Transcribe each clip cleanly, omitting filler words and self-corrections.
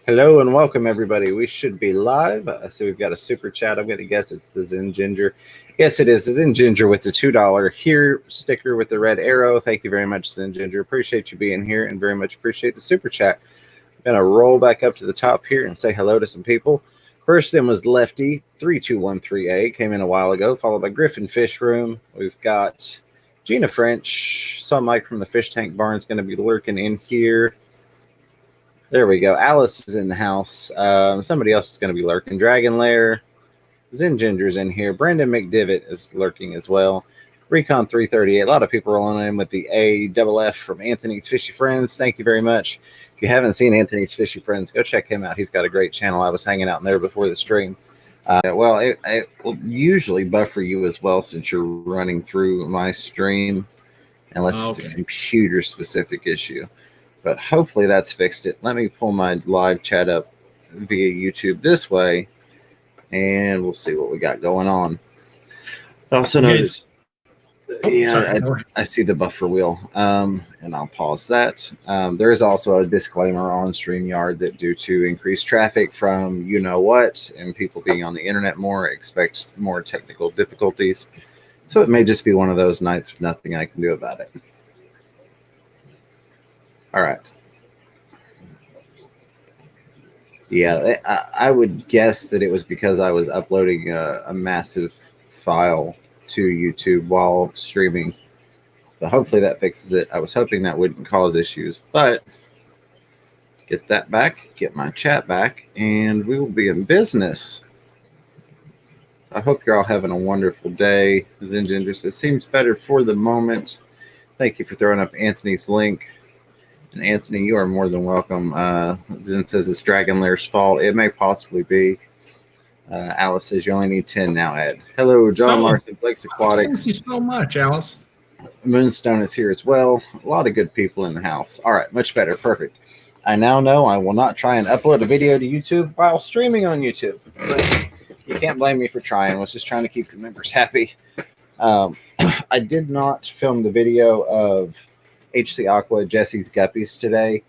Hello and welcome, everybody. We should be live. So we've got a super chat. I'm going to guess it's the Zen Ginger. Yes, it is the Zen Ginger with the $2 here sticker with the red arrow. Thank you very much, Zen Ginger. Appreciate you being here and very much appreciate the super chat. I'm going to roll back up to the top here and say hello to some people. First in was Lefty 3213A, came in a while ago, followed by Griffin Fish Room. We've got Gina French. Saw Mike from the Fish Tank Barn is going to be lurking in here. There we go. Alice is in the house. Somebody else is going to be lurking. Dragon Lair. Zen Ginger's in here. Brandon McDivitt is lurking as well. Recon 338. A lot of people rolling in with the AFF from Anthony's Fishy Friends. Thank you very much. If you haven't seen Anthony's Fishy Friends, go check him out. He's got a great channel. I was hanging out in there before the stream. It will usually buffer you as well since you're running through my stream, unless it's a computer-specific issue. But hopefully that's fixed it. Let me pull my live chat up via YouTube this way, and we'll see what we got going on. I also noticed, I see the buffer wheel, and I'll pause that. There is also a disclaimer on StreamYard that due to increased traffic from you-know-what and people being on the internet more, expect more technical difficulties. So it may just be one of those nights with nothing I can do about it. All right. Yeah, I would guess that it was because I was uploading a massive file to YouTube while streaming. So hopefully that fixes it. I was hoping that wouldn't cause issues, but get that back, get my chat back, and we will be in business. I hope you're all having a wonderful day. Zen Ginger says, seems better for the moment. Thank you for throwing up Anthony's link. And Anthony, you are more than welcome. Zen says it's Dragon Lair's fault. It may possibly be. Alice says you only need 10 now, Ed. Hello, John Larson, Blake's Aquatics. Thank you so much, Alice. Moonstone is here as well. A lot of good people in the house. All right, much better. Perfect. I now know I will not try and upload a video to YouTube while streaming on YouTube. But you can't blame me for trying. I was just trying to keep the members happy. I did not film the video of HC Aqua Jesse's guppies today.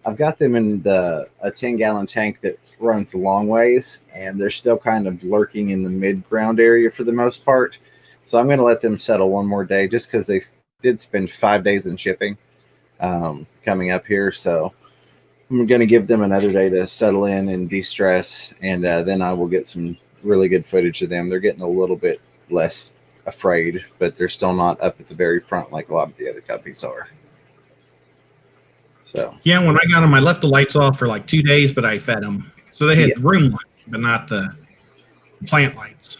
I've got them in a 10-gallon tank that runs long ways, and they're still kind of lurking in the mid-ground area for the most part. So I'm going to let them settle one more day just because they did spend 5 days in shipping coming up here. So I'm going to give them another day to settle in and de-stress, and then I will get some really good footage of them. They're getting a little bit less afraid, but they're still not up at the very front like a lot of the other guppies are. So yeah, when I got them, I left the lights off for like 2 days, but I fed them. So they had room lights, but not the plant lights.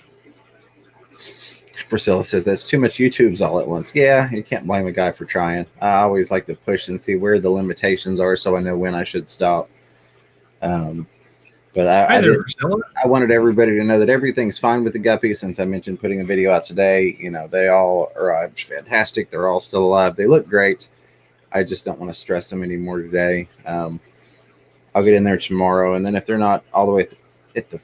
Priscilla says that's too much YouTubes all at once. Yeah, you can't blame a guy for trying. I always like to push and see where the limitations are so I know when I should stop. But I wanted everybody to know that everything's fine with the guppies since I mentioned putting a video out today. You know, they all arrived fantastic. They're all still alive. They look great. I just don't want to stress them anymore today. I'll get in there tomorrow, and then if they're not all the way at the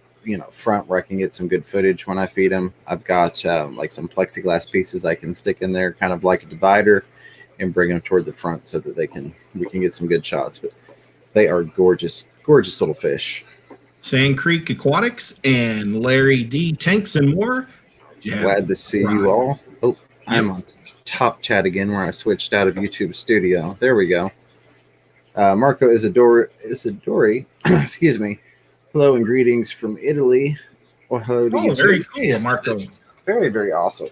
front where I can get some good footage when I feed them, I've got like some plexiglass pieces I can stick in there, kind of like a divider, and bring them toward the front so that we can get some good shots. But they are gorgeous, gorgeous little fish. Sand Creek Aquatics and Larry D Tanks and more. Glad to see you all. Oh, I'm on top chat again where I switched out of YouTube Studio. There we go. Marco Isidori, excuse me. Hello and greetings from Italy. Well, hello to you. Very cool, Marco. That's very, very awesome.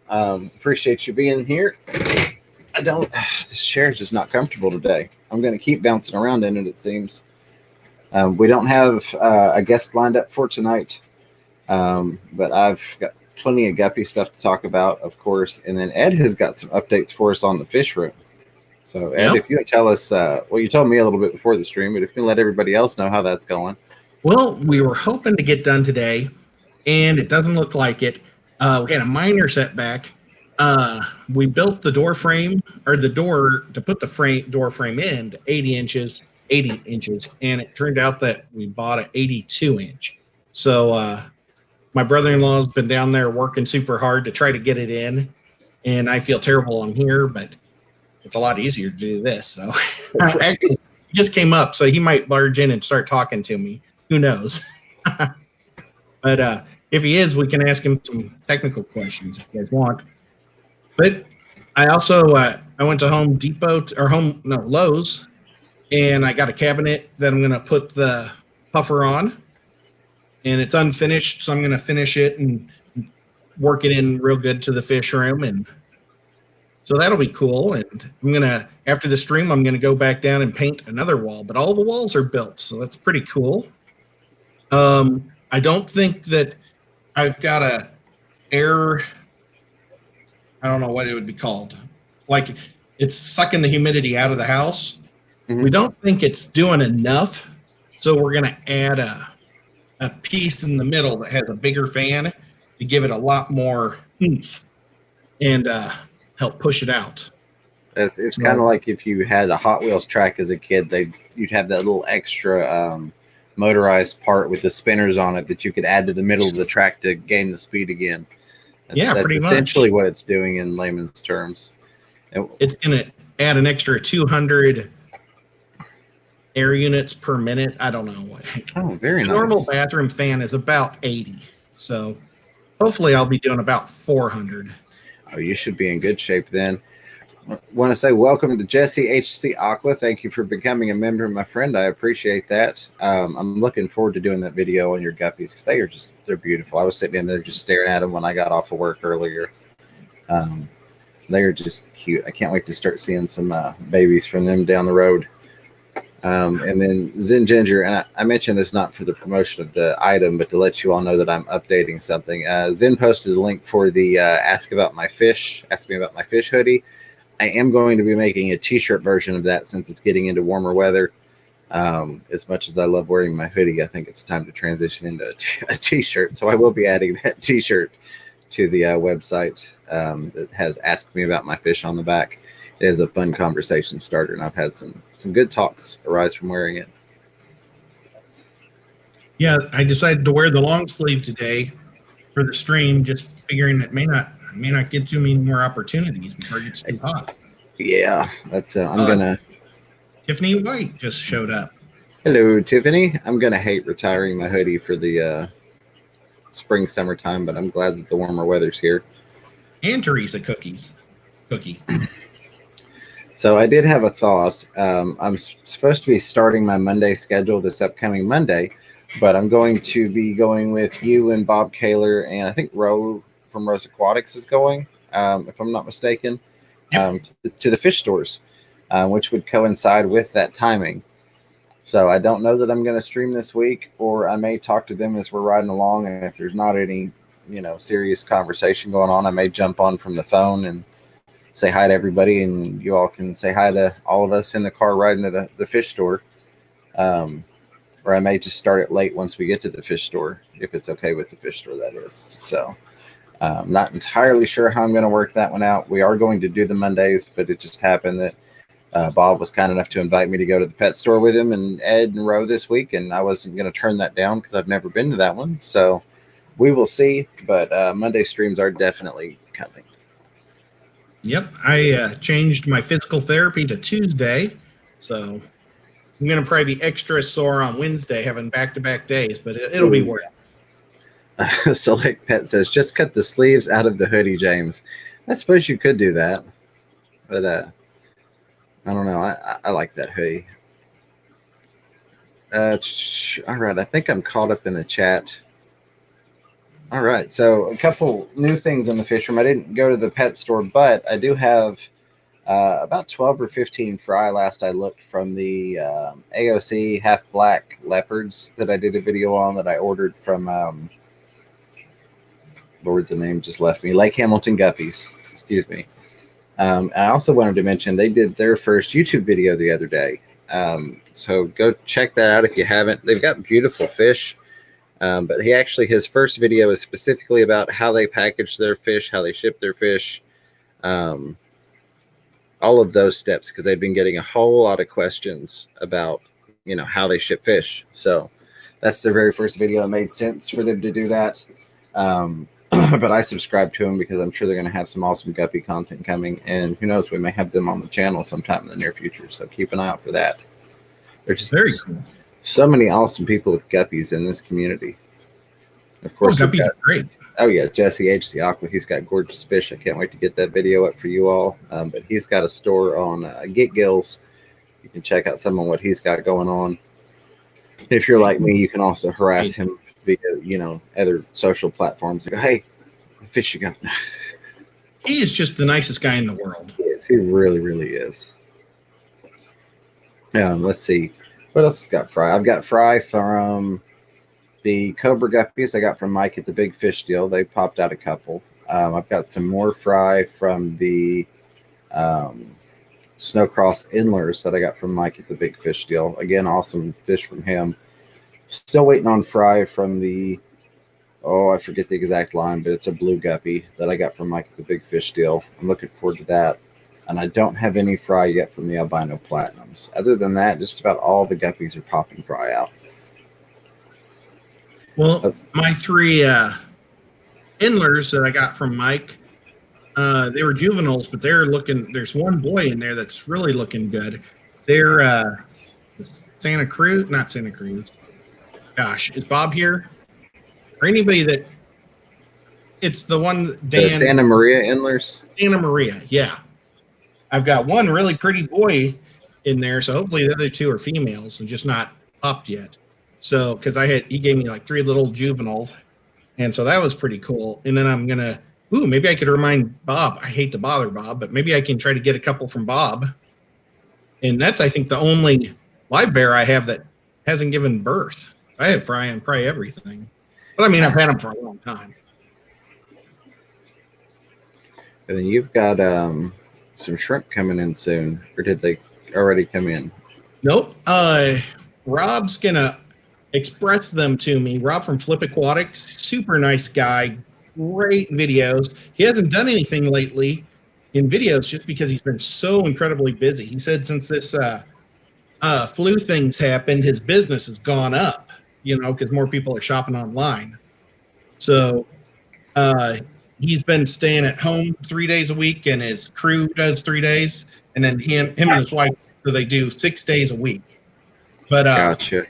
Appreciate you being here. This chair is just not comfortable today. I'm going to keep bouncing around in it, it seems. We don't have a guest lined up for tonight, but I've got plenty of guppy stuff to talk about, of course. And then Ed has got some updates for us on the fish room. So, Ed, if you tell us, you told me a little bit before the stream, but if you can let everybody else know how that's going. Well, we were hoping to get done today, and it doesn't look like it. We had a minor setback. We built the door frame, or the door, to put the door frame in to 80 inches, and it turned out that we bought an 82-inch. So my brother-in-law's been down there working super hard to try to get it in, and I feel terrible on here, but it's a lot easier to do this. So He just came up, so he might barge in and start talking to me. Who knows? But if he is, we can ask him some technical questions if you guys want. But I also I went to Home Depot or Lowe's, and I got a cabinet that I'm going to put the puffer on, and it's unfinished, so I'm going to finish it and work it in real good to the fish room, and so that'll be cool. And I'm going to, after the stream, I'm going to go back down and paint another wall, but all the walls are built, so that's pretty cool. I don't think that I've got a air, I don't know what it would be called. Like it's sucking the humidity out of the house. Mhm. We don't think it's doing enough. So we're going to add a piece in the middle that has a bigger fan to give it a lot more oomph and help push it out. It's kind of like if you had a Hot Wheels track as a kid, you'd have that little extra motorized part with the spinners on it that you could add to the middle of the track to gain the speed again. That's pretty much. Essentially what it's doing in layman's terms. It's going to add an extra 200 air units per minute. I don't know what. Oh, very nice. Normal bathroom fan is about 80. So hopefully I'll be doing about 400. Oh, you should be in good shape then. I want to say welcome to Jesse HC Aqua. Thank you for becoming a member, my friend. I appreciate that. I'm looking forward to doing that video on your guppies because they're beautiful. I was sitting in there just staring at them when I got off of work earlier. They're just cute. I can't wait to start seeing some babies from them down the road. And then Zen Ginger, and I mentioned this not for the promotion of the item, but to let you all know that I'm updating something. Zen posted a link for the Ask Me About My Fish hoodie. I am going to be making a t-shirt version of that since it's getting into warmer weather. As much as I love wearing my hoodie, I think it's time to transition into a t-shirt. So I will be adding that t-shirt to the website that has Ask Me About My Fish on the back. It is a fun conversation starter, and I've had some good talks arise from wearing it. Yeah, I decided to wear the long sleeve today for the stream, just figuring it may not get too many more opportunities before it gets too hot. Yeah, that's I'm gonna. Tiffany White just showed up. Hello, Tiffany. I'm gonna hate retiring my hoodie for the spring summertime, but I'm glad that the warmer weather's here. And Teresa Cookie. So I did have a thought. I'm supposed to be starting my Monday schedule this upcoming Monday, but I'm going to be going with you and Bob Kaler, and I think Ro from Rose Aquatics is going, if I'm not mistaken, Yep. to the fish stores, which would coincide with that timing. So I don't know that I'm going to stream this week, or I may talk to them as we're riding along, and if there's not any, serious conversation going on, I may jump on from the phone and say hi to everybody, and you all can say hi to all of us in the car riding to the fish store. Or I may just start it late once we get to the fish store, if it's okay with the fish store, that is. So not entirely sure how I'm going to work that one out. We are going to do the Mondays, but it just happened that Bob was kind enough to invite me to go to the pet store with him and Ed and Ro this week, and I wasn't going to turn that down because I've never been to that one. So we will see, but Monday streams are definitely coming. Yep, I changed my physical therapy to Tuesday, so I'm going to probably be extra sore on Wednesday having back-to-back days, but it'll be worth it. Select Pet says, just cut the sleeves out of the hoodie, James. I suppose you could do that, but I don't know. I like that hoodie. All right, I think I'm caught up in the chat. All right, so a couple new things in the fish room. I didn't go to the pet store, but I do have about 12 or 15 fry last I looked from the AOC half black leopards that I did a video on that I ordered from, Lord, the name just left me, Lake Hamilton Guppies, excuse me. And I also wanted to mention they did their first YouTube video the other day. So go check that out if you haven't. They've got beautiful fish. But his first video is specifically about how they package their fish, how they ship their fish, all of those steps, because they've been getting a whole lot of questions about, how they ship fish. So that's their very first video. It made sense for them to do that. But I subscribe to them because I'm sure they're going to have some awesome guppy content coming. And who knows, we may have them on the channel sometime in the near future. So keep an eye out for that. There's just Very cool. so many awesome people with guppies in this community. Of Oh, course, we've guppies got, are great. oh yeah, Jesse H. the Aqua. He's got gorgeous fish. I can't wait to get that video up for you all. But he's got a store on Get Gills. You can check out some of what he's got going on. If you're like me, you can also harass him via, other social platforms. Go, hey, what fish you got? He is just the nicest guy in the world. He is. He really, really is. Let's see. What else has got fry? I've got fry from the Cobra Guppies I got from Mike at the Big Fish Deal. They popped out a couple. I've got some more fry from the Snowcross Endlers that I got from Mike at the Big Fish Deal. Again, awesome fish from him. Still waiting on fry from the, I forget the exact line, but it's a blue guppy that I got from Mike at the Big Fish Deal. I'm looking forward to that. And I don't have any fry yet from the albino platinums. Other than that, just about all the guppies are popping fry out. Well, my 3 Endlers that I got from Mike, they were juveniles, but they're looking. There's one boy in there that's really looking good. They're Santa Cruz, not Santa Cruz. Gosh, is Bob here? Or anybody that? It's the one Dan. The Santa Maria Endlers. Santa Maria, yeah. I've got one really pretty boy in there, so hopefully the other 2 are females and just not popped yet. So, because he gave me like 3 little juveniles, and so that was pretty cool. And then I'm gonna, maybe I could remind Bob. I hate to bother Bob, but maybe I can try to get a couple from Bob. And that's, I think, the only live bear I have that hasn't given birth. I have fry on probably everything, but I mean, I've had them for a long time. And then you've got some shrimp coming in soon, or did they already come in? Nope. Rob's gonna express them to me. Rob from Flip Aquatics, super nice guy, great videos. He hasn't done anything lately in videos just because he's been so incredibly busy. He said since this flu thing's happened, his business has gone up, because more people are shopping online. So he's been staying at home 3 days a week, and his crew does 3 days, and then him and his wife, so they do 6 days a week. But Gotcha.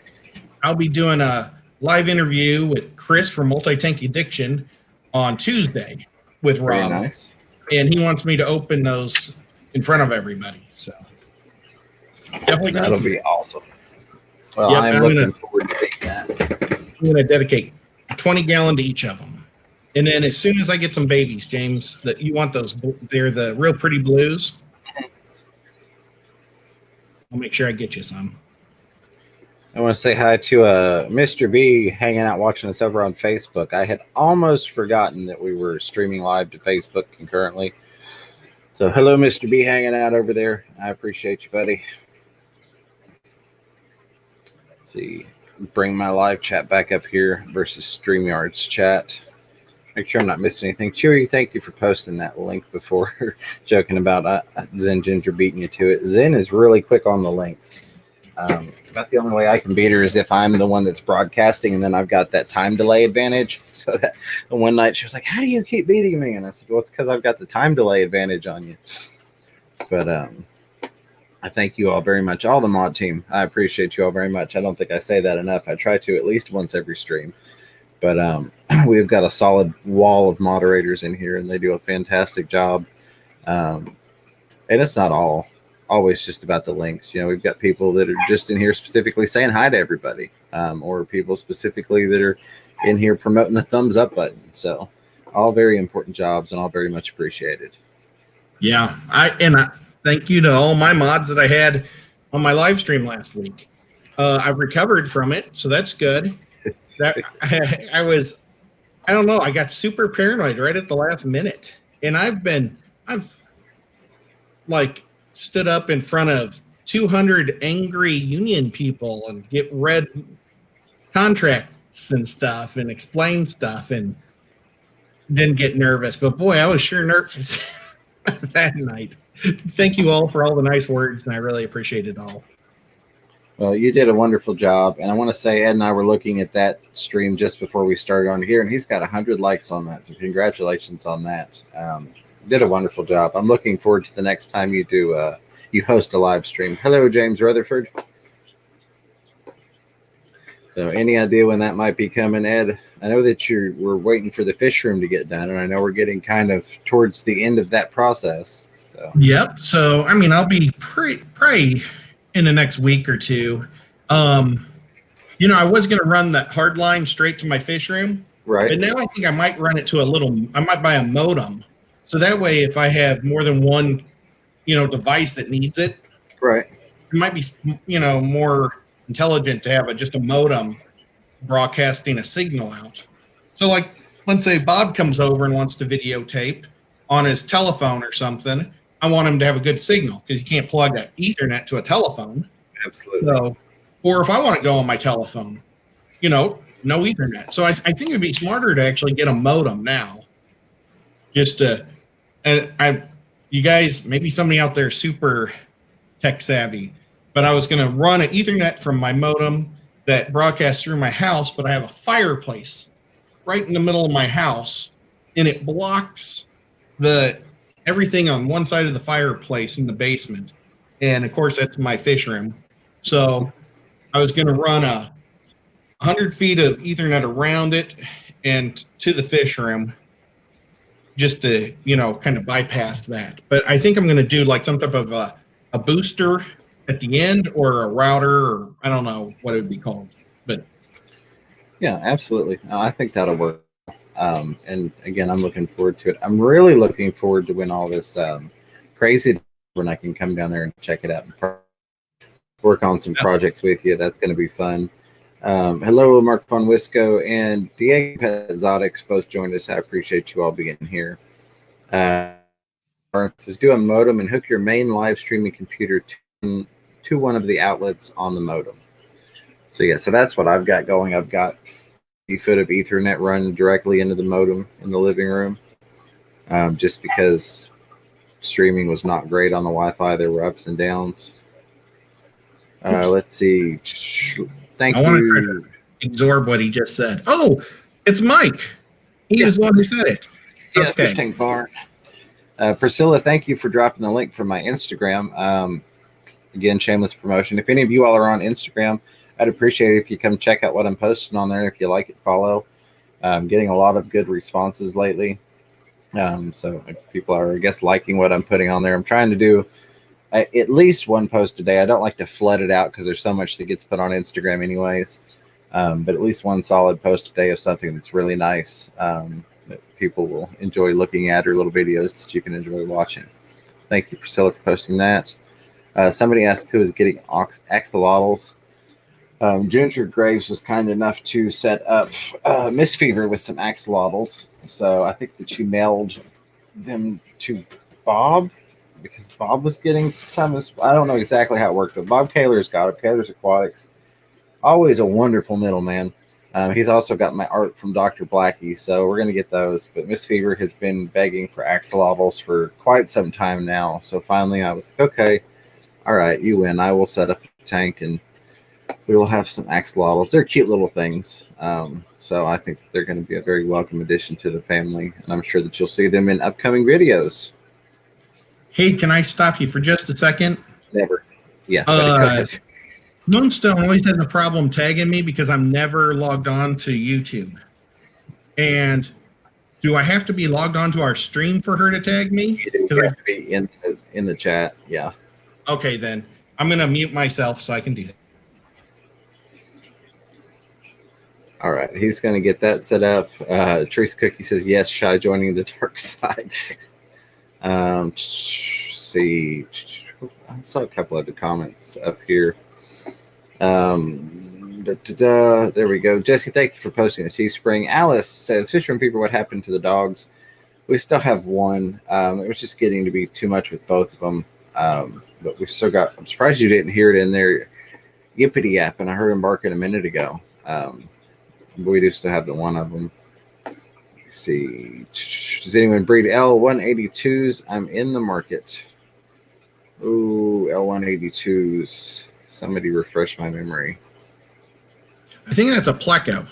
I'll be doing a live interview with Chris from Multi-Tank Addiction on Tuesday with Rob. Very nice. And he wants me to open those in front of everybody. So definitely that'll be awesome. Well, yep, I'm looking forward to seeing that. I'm going to dedicate 20 gallon to each of them. And then as soon as I get some babies, James, that you want those, they're the real pretty blues. I'll make sure I get you some. I want to say hi to Mr. B hanging out watching us over on Facebook. I had almost forgotten that we were streaming live to Facebook concurrently. So hello, Mr. B hanging out over there. I appreciate you, buddy. Let's see. Bring my live chat back up here versus StreamYard's chat. Make sure I'm not missing anything. Chewy, thank you for posting that link before, joking about Zen Ginger beating you to it. Zen is really quick on the links. About the only way I can beat her is if I'm the one that's broadcasting, and then I've got that time delay advantage. So that one night she was like, "How do you keep beating me?" And I said, "Well, it's because I've got the time delay advantage on you." But I thank you all very much, all the mod team. I appreciate you all very much. I don't think I say that enough. I try to at least once every stream. But we've got a solid wall of moderators in here, and they do a fantastic job. And it's not always just about the links. We've got people that are just in here specifically saying hi to everybody, or people specifically that are in here promoting the thumbs up button. So all very important jobs and all very much appreciated. Yeah. I thank you to all my mods that I had on my live stream last week. I've recovered from it, so that's good. That I don't know. I got super paranoid right at the last minute, and I've like stood up in front of 200 angry union people and get read contracts and stuff and explain stuff and didn't get nervous. But boy, I was sure nervous that night. Thank you all for all the nice words, and I really appreciate it all. Well, you did a wonderful job, and I want to say Ed and I were looking at that stream just before we started on here, and he's got 100 likes on that, so congratulations on that. Did a wonderful job. I'm looking forward to the next time you do you host a live stream. Hello, James Rutherford. So, any idea when that might be coming, Ed? I know that we're waiting for the fish room to get done, and I know we're getting kind of towards the end of that process. So, Yep. So, I mean, I'll be probably in the next week or two. I was going to run that hard line straight to my fish room, right, but now I think I might run it to I might buy a modem. So that way, if I have more than one, device that needs it, right, it might be, more intelligent to have just a modem broadcasting a signal out. So, like, let's say Bob comes over and wants to videotape on his telephone or something. I want him to have a good signal because you can't plug an Ethernet to a telephone. absolutely. So, or if I want to go on my telephone, no Ethernet. So I think it'd be smarter to actually get a modem now. You guys, maybe somebody out there super tech savvy, but I was going to run an Ethernet from my modem that broadcasts through my house, but I have a fireplace right in the middle of my house, and it blocks everything on one side of the fireplace in the basement. And of course, that's my fish room. So I was going to run 100 feet of Ethernet around it and to the fish room just to, kind of bypass that. But I think I'm going to do like some type of a booster at the end or a router, or I don't know what it would be called. But yeah, absolutely. I think that'll work. And again, I'm looking forward to it. I'm really looking forward to when all this crazy, when I can come down there and check it out and work on some projects with you. That's going to be fun. Hello, Mark Von Wisco and Diego Exotics both joined us. I appreciate you all being here. Says do a modem and hook your main live streaming computer to one of the outlets on the modem. So yeah, so that's what I've got going. I've got 50 foot of Ethernet run directly into the modem in the living room, just because streaming was not great on the Wi-Fi. There were ups and downs. Let's see. Thank I want to you. try to absorb what he just said. Oh, it's Mike. He was the one who said it. Yeah, Okay. Fish Tank Barn. Priscilla, thank you for dropping the link from my Instagram. Again, shameless promotion. If any of you all are on Instagram, I'd appreciate it if you come check out what I'm posting on there. If you like it, follow. I'm getting a lot of good responses lately. So people are, I guess, liking what I'm putting on there. I'm trying to do at least one post a day. I don't like to flood it out because there's so much that gets put on Instagram anyways. But at least one solid post a day of something that's really nice that people will enjoy looking at, or little videos that you can enjoy watching. Thank you, Priscilla, for posting that. Somebody asked who is getting axolotls. Ginger Graves was kind enough to set up Miss Fever with some axolotls. So I think that she mailed them to Bob, because Bob was getting some. I don't know exactly how it worked, but Bob Kaler's got it. Kaler's Aquatics. Always a wonderful middleman. He's also got my art from Dr. Blackie, so we're going to get those. But Miss Fever has been begging for axolotls for quite some time now. So finally I was like, okay, all right, you win. I will set up a tank and we will have some axolotls. They're cute little things. So I think they're going to be a very welcome addition to the family. And I'm sure that you'll see them in upcoming videos. Hey, can I stop you for just a second? Never. Yeah. Go ahead. Moonstone always has a problem tagging me because I'm never logged on to YouTube. And do I have to be logged on to our stream for her to tag me? You do have to be in the chat. Yeah. Okay, then I'm going to mute myself so I can do that. All right. He's going to get that set up. Trace Cookie says, yes, Shy joining the dark side. See. I saw a couple of the comments up here. There we go. Jesse, thank you for posting the Teespring. Alice says, Fisher and Fever, what happened to the dogs? We still have one. It was just getting to be too much with both of them. But we still got, I'm surprised you didn't hear it in there. Yippity yap, and I heard him barking a minute ago. But we do still have the one of them. Let's see. Does anyone breed L182s? I'm in the market. Ooh, L182s. Somebody refresh my memory. I think that's a Pleco.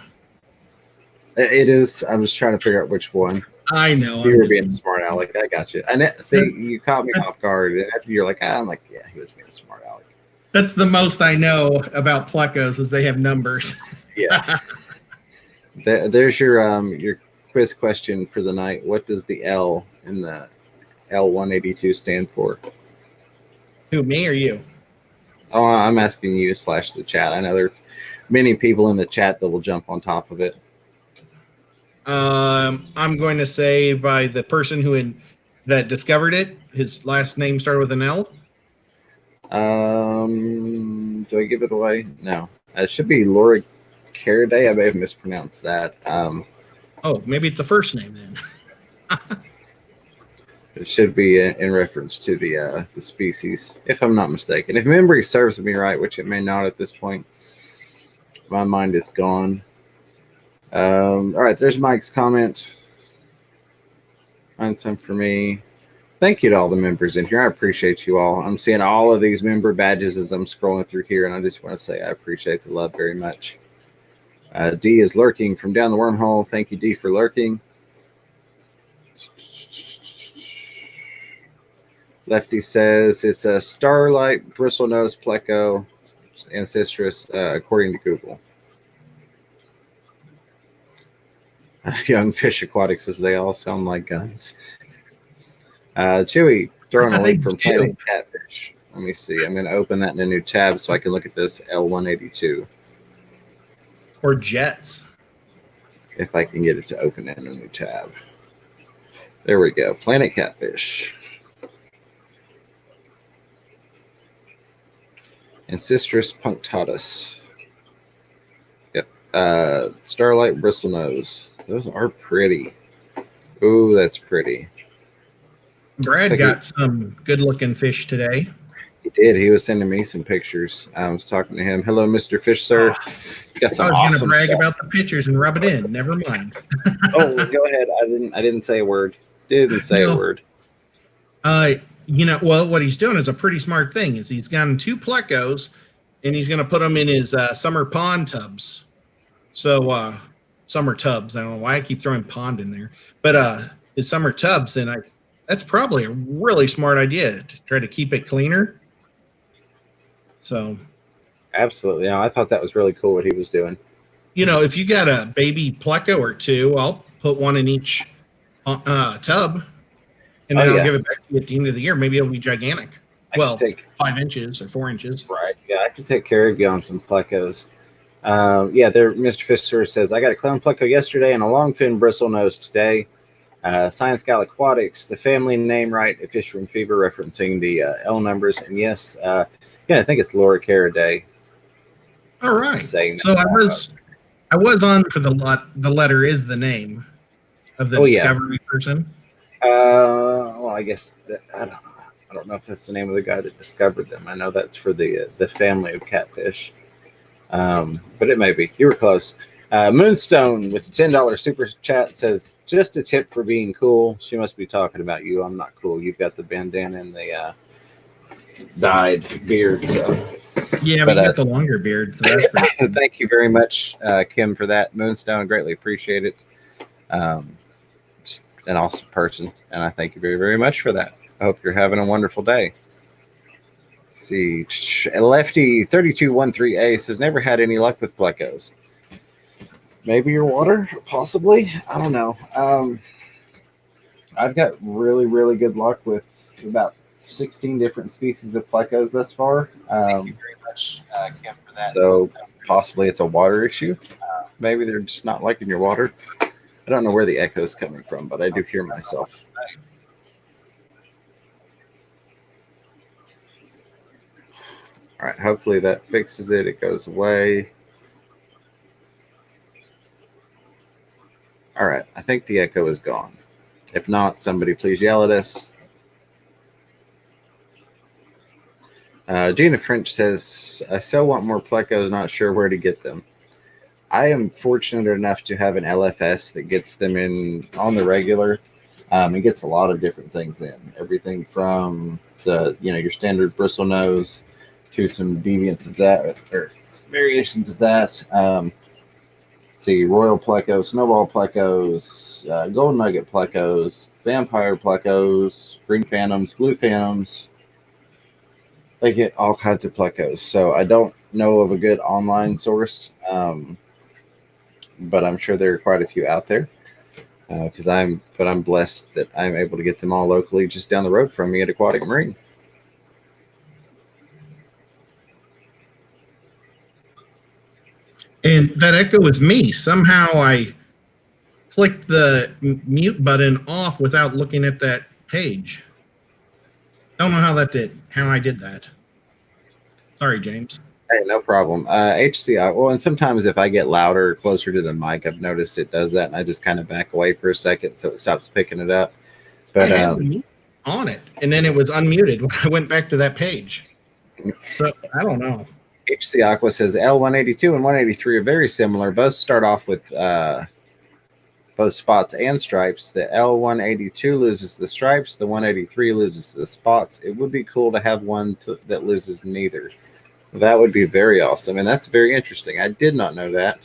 It is. I was trying to figure out which one. I know. You were being smart aleck. I got you. And see, you caught me off guard. And after you're like, I'm like, yeah, he was being a smart aleck. That's the most I know about Plecos is they have numbers. Yeah. There's your quiz question for the night. What does the L in the L182 stand for? Who, me or you? Oh, I'm asking you slash the chat. I know there are many people in the chat that will jump on top of it. I'm going to say by the person that discovered it. His last name started with an L. Do I give it away? No. It should be Laura Caraday. I may have mispronounced that. Oh, maybe it's the first name then. It should be in reference to the species, if I'm not mistaken. If memory serves me right, which it may not at this point, my mind is gone. All right, there's Mike's comment. Find some for me. Thank you to all the members in here. I appreciate you all. I'm seeing all of these member badges as I'm scrolling through here, and I just want to say I appreciate the love very much. D is lurking from down the wormhole. Thank you, D, for lurking. Lefty says it's a starlight bristlenose pleco ancestris, according to Google. Young Fish Aquatics says they all sound like guns. Chewy throwing a link from Planet Catfish. Let me see. I'm going to open that in a new tab so I can look at this L182. Or Jets. If I can get it to open in a new tab. There we go. Planet Catfish. Ancestris punctatus. Yep. Starlight bristlenose. Those are pretty. Ooh, that's pretty. Brad got some good-looking fish today. He did. He was sending me some pictures. I was talking to him. Hello, Mr. Fish, sir. Got some I was awesome going to brag stuff. about the pictures and rub it in. Never mind. Oh, go ahead. I didn't say a word. Didn't say a word. What he's doing is a pretty smart thing. Is he's gotten 2 plecos, and he's going to put them in his summer pond tubs. So summer tubs. I don't know why I keep throwing pond in there, but his summer tubs, and that's probably a really smart idea to try to keep it cleaner. So, absolutely. No, I thought that was really cool what he was doing. If you got a baby pleco or 2, I'll put one in each tub, and then I'll give it back to you at the end of the year. Maybe it'll be gigantic. 5 inches or 4 inches. Right. Yeah, I can take care of you on some plecos. There, Mr. Fisher says, I got a clown pleco yesterday and a longfin bristlenose today. Science Gal Aquatics, the family name, right? A Fisher and Fever, referencing the L numbers. And yes, I think it's Laura Caraday. All right. So I was on for the letter is the name of the discovery person. I guess I don't know if that's the name of the guy that discovered them. I know that's for the family of catfish. But it may be. You were close. Moonstone with the $10 super chat says, just a tip for being cool. She must be talking about you. I'm not cool. You've got the bandana and the dyed beard. So. Yeah, but you got the longer beard. So that's pretty thank you very much, Kim, for that. Moonstone, greatly appreciate it. Just an awesome person. And I thank you very, very much for that. I hope you're having a wonderful day. See, Lefty 3213A says, never had any luck with plecos. Maybe your water, possibly. I don't know. I've got really, really good luck with about 16 different species of plecos thus far. Thank you very much, Kim, for that. So possibly it's a water issue. Maybe they're just not liking your water. I don't know where the echo is coming from, but I do hear myself. All right, hopefully that fixes it. It goes away. All right, I think the echo is gone. If not, somebody please yell at us. Gina French says, I still want more plecos, not sure where to get them. I am fortunate enough to have an LFS that gets them in on the regular. It gets a lot of different things in. Everything from your standard bristle nose to some deviants of that, or variations of that. See, Royal Pleco, Snowball Plecos, Golden Nugget Plecos, Vampire Plecos, Green Phantoms, Blue Phantoms. They get all kinds of Plecos. So I don't know of a good online source. but I'm sure there are quite a few out there. But I'm blessed that I'm able to get them all locally, just down the road from me at Aquatic Marine. And that echo is me. Somehow I clicked the mute button off without looking at that page. Don't know how I did that. Sorry, James. Hey, no problem. HCI. Well, and sometimes if I get louder or closer to the mic, I've noticed it does that, and I just kind of back away for a second so it stops picking it up. But I had the mute on it, and then it was unmuted when I went back to that page. So I don't know. HC Aqua says L182 and 183 are very similar. Both start off with both spots and stripes. The L182 loses the stripes. The 183 loses the spots. It would be cool to have one that loses neither. That would be very awesome, and that's very interesting. I did not know that.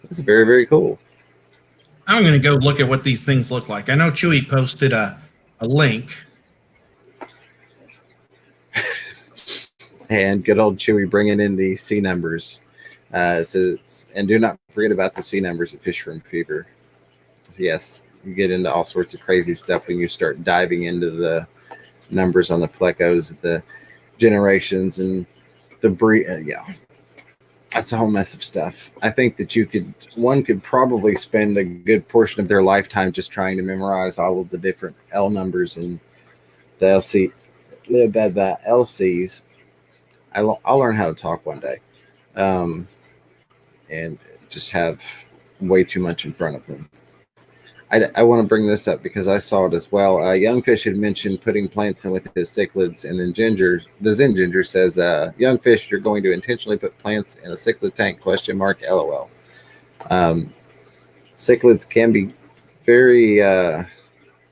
That's very, very cool. I'm going to go look at what these things look like. I know Chewy posted a link. And good old Chewy bringing in the C numbers. And do not forget about the C numbers at Fish Room Fever. Yes, you get into all sorts of crazy stuff when you start diving into the numbers on the plecos, the generations, and the breed. Yeah, that's a whole mess of stuff. I think that one could probably spend a good portion of their lifetime just trying to memorize all of the different L numbers and the LCs. I'll learn how to talk one day, and just have way too much in front of them. I want to bring this up because I saw it as well. Young Fish had mentioned putting plants in with his cichlids, and then the Zen Ginger says, Young Fish, you're going to intentionally put plants in a cichlid tank, ? LOL. Cichlids can be very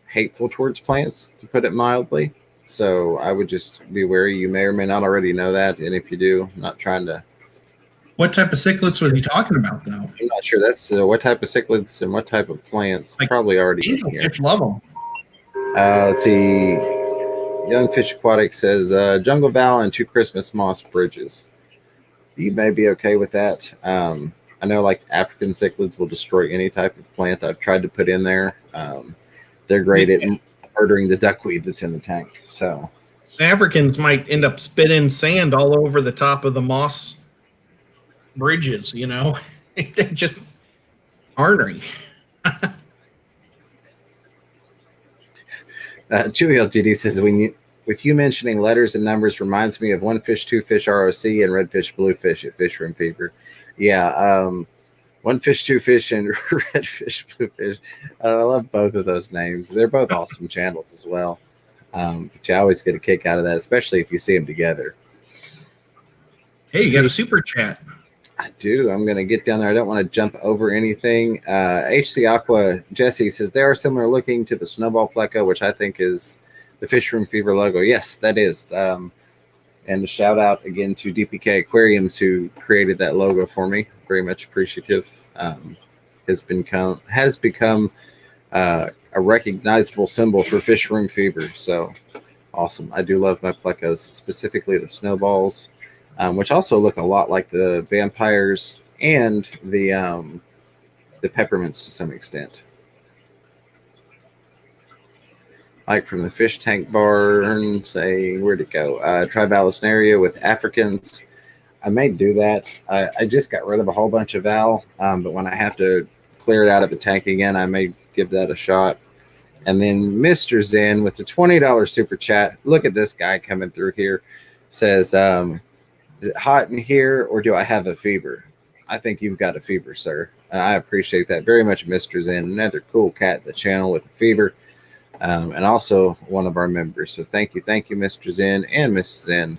hateful towards plants, to put it mildly. So I would just be wary. You may or may not already know that. And if you do, I'm not trying to. What type of cichlids was he talking about, though? I'm not sure. That's what type of cichlids and what type of plants. Like, probably already in angel here. fish love them. Let's see. Young Fish Aquatic says Jungle Val and 2 Christmas moss bridges. You may be okay with that. I know like African cichlids will destroy any type of plant I've tried to put in there. They're great at murdering the duckweed that's in the tank. So Africans might end up spitting sand all over the top of the moss bridges, you know. They're just ornery. Chewy LTD says, with you mentioning letters and numbers reminds me of One Fish, Two Fish ROC and Redfish, Bluefish at Fish Room Fever. Yeah, One Fish, Two Fish and Redfish, Bluefish. I love both of those names. They're both awesome channels as well. But you always get a kick out of that, especially if you see them together. Hey, you got a super chat. I do. I'm going to get down there. I don't want to jump over anything. HC Aqua Jesse says they are similar looking to the Snowball Pleco, which I think is the Fish Room Fever logo. Yes, that is. And a shout out again to DPK Aquariums who created that logo for me. Very much appreciative. Has become a recognizable symbol for Fish Room Fever. So awesome. I do love my plecos, specifically the snowballs, which also look a lot like the vampires and the peppermints to some extent. Like from the fish tank barn, say, where'd it go? Trivalis area with Africans. I may do that. I just got rid of a whole bunch of Val, but when I have to clear it out of a tank again, I may give that a shot. And then Mr. Zen with the $20 super chat. Look at this guy coming through here. Says, is it hot in here or do I have a fever? I think you've got a fever, sir. I appreciate that very much, Mr. Zen. Another cool cat in the channel with a fever. And also one of our members. So thank you, Mr. Zen and Mrs. Zen.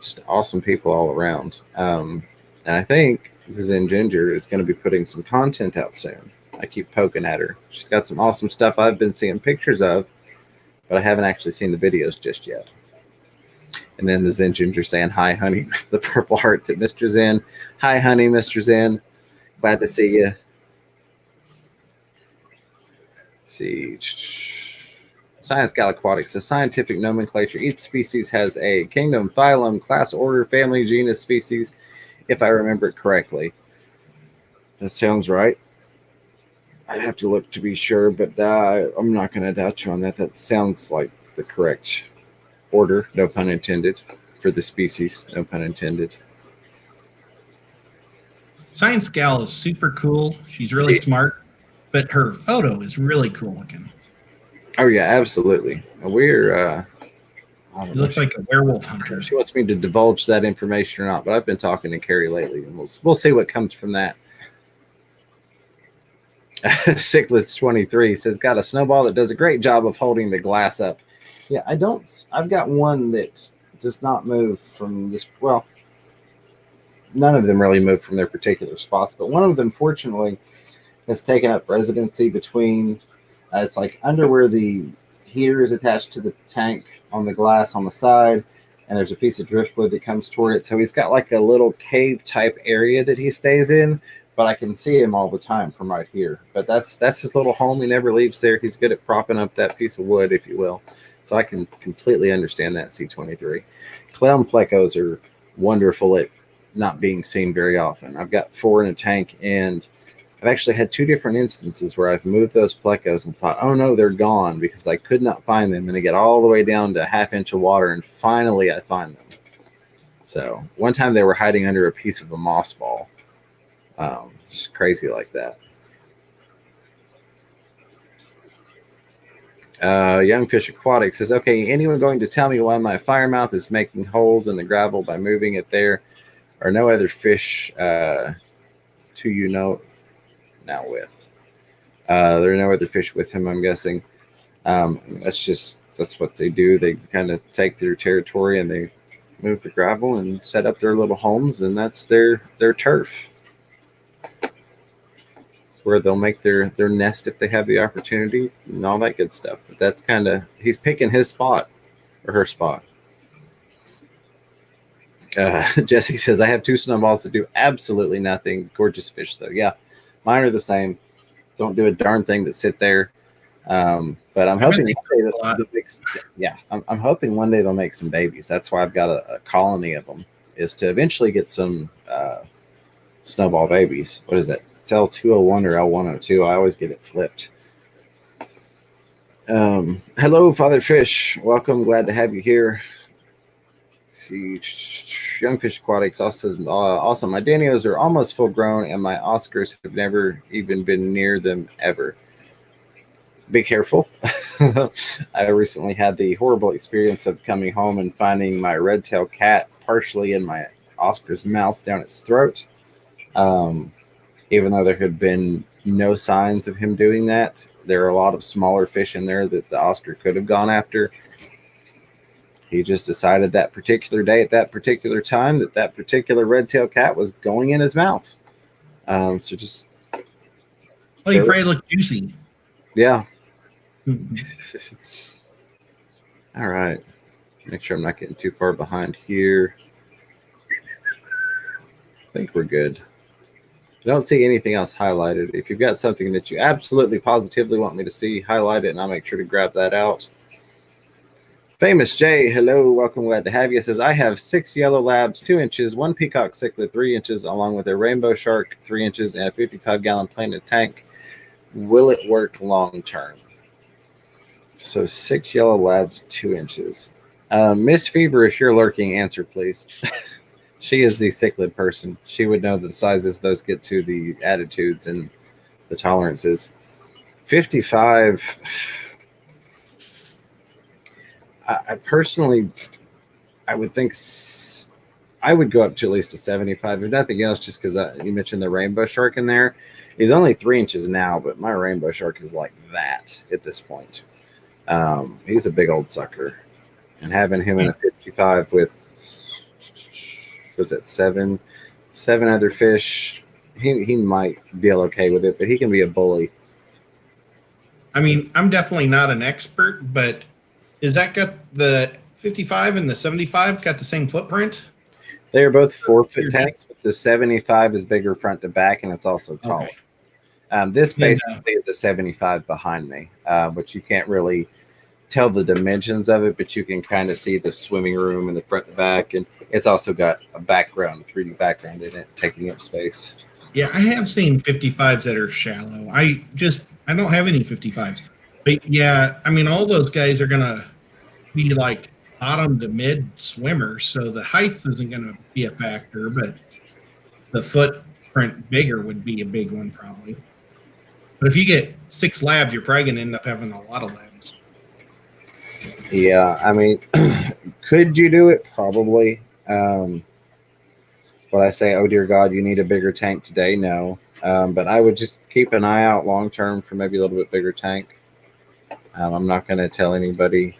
Just awesome people all around. And I think the Zen Ginger is going to be putting some content out soon. I keep poking at her. She's got some awesome stuff I've been seeing pictures of, but I haven't actually seen the videos just yet. And then the Zen Ginger saying, hi, honey, with the purple hearts at Mr. Zen. Hi, honey, Mr. Zen. Glad to see you. See, Science Galaquatics, a scientific nomenclature. Each species has a kingdom, phylum, class, order, family, genus, species, if I remember it correctly. That sounds right. I'd have to look to be sure, but I'm not going to doubt you on that. That sounds like the correct order, no pun intended, for the species, no pun intended. Science gal is super cool. She's really smart, but her photo is really cool looking. Oh yeah, absolutely. We're She looks like a werewolf hunter. she wants me to divulge that information or not, but I've been talking to Carrie lately, and we'll see what comes from that. Sicklets 23 says, got a snowball that does a great job of holding the glass up. Yeah, I've got one that does not move from this. Well, none of them really move from their particular spots, but one of them, fortunately, has taken up residency between. It's like under where the heater is attached to the tank on the glass on the side, and there's a piece of driftwood that comes toward it. So he's got like a little cave type area that he stays in, but I can see him all the time from right here. But that's his little home. He never leaves there. He's good at propping up that piece of wood, if you will. So I can completely understand that, C23. Clown plecos are wonderful at not being seen very often. I've got 4 in a tank, and I've actually had 2 different instances where I've moved those plecos and thought, oh no, they're gone, because I could not find them. And they get all the way down to a ½ inch of water, and finally I find them. So one time they were hiding under a piece of a moss ball. Just crazy like that. Young Fish Aquatic says, okay, anyone going to tell me why my firemouth is making holes in the gravel by moving it there? Or no other fish to now with. There are no other fish with him, I'm guessing. That's what they do. They kind of take their territory and they move the gravel and set up their little homes, and that's their turf. It's where they'll make their nest if they have the opportunity and all that good stuff. But that's kind of, he's picking his spot or her spot. Jesse says, I have 2 snowballs that do absolutely nothing. Gorgeous fish, though. Yeah, mine are the same. Don't do a darn thing but sit there. But I'm hoping I'm hoping one day they'll make some babies. That's why I've got a colony of them, is to eventually get some snowball babies. What is that? It's L201 or L102. I always get it flipped. Hello, Father Fish. Welcome. Glad to have you here. See, Young Fish Aquatics also says, awesome. My Danios are almost full grown, and my Oscars have never even been near them ever. Be careful. I recently had the horrible experience of coming home and finding my red-tailed cat partially in my Oscar's mouth down its throat. Even though there had been no signs of him doing that, there are a lot of smaller fish in there that the Oscar could have gone after. He just decided that particular day at that particular time that particular red-tailed cat was going in his mouth. So just... Well, you probably look juicy. Yeah. All right. Make sure I'm not getting too far behind here. I think we're good. I don't see anything else highlighted. If you've got something that you absolutely positively want me to see, highlight it, and I'll make sure to grab that out. Famous Jay, hello, welcome, glad to have you. Says, I have 6 yellow labs, 2 inches, 1 peacock cichlid, 3 inches, along with a rainbow shark, 3 inches, and a 55-gallon planted tank. Will it work long term? So 6 yellow labs, 2 inches. Miss Fever, if you're lurking, answer please. She is the cichlid person. She would know the sizes those get to, the attitudes and the tolerances. 55. I personally, I would think I would go up to at least a 75. If nothing else, just because you mentioned the rainbow shark in there. He's only 3 inches now, but my rainbow shark is like that at this point. He's a big old sucker. And having him in a 55 with, what's that, seven other fish, he might deal okay with it, but he can be a bully. I mean, I'm definitely not an expert, but is that got the 55 and the 75 got the same footprint? They are both 4-foot tanks, but the 75 is bigger front to back, and it's also taller. Okay. This basically is a 75 behind me, but you can't really tell the dimensions of it, but you can kind of see the swimming room in the front and back, and it's also got a background, 3D background in it, taking up space. Yeah, I have seen 55s that are shallow. I don't have any 55s. But yeah, I mean all those guys are gonna be like bottom to mid swimmers, so the height isn't gonna be a factor, but the footprint bigger would be a big one probably. But if you get 6 labs, you're probably gonna end up having a lot of labs. Yeah, I mean, could you do it? Probably. Would I say, oh dear God, you need a bigger tank today? No. But I would just keep an eye out long term for maybe a little bit bigger tank. I'm not going to tell anybody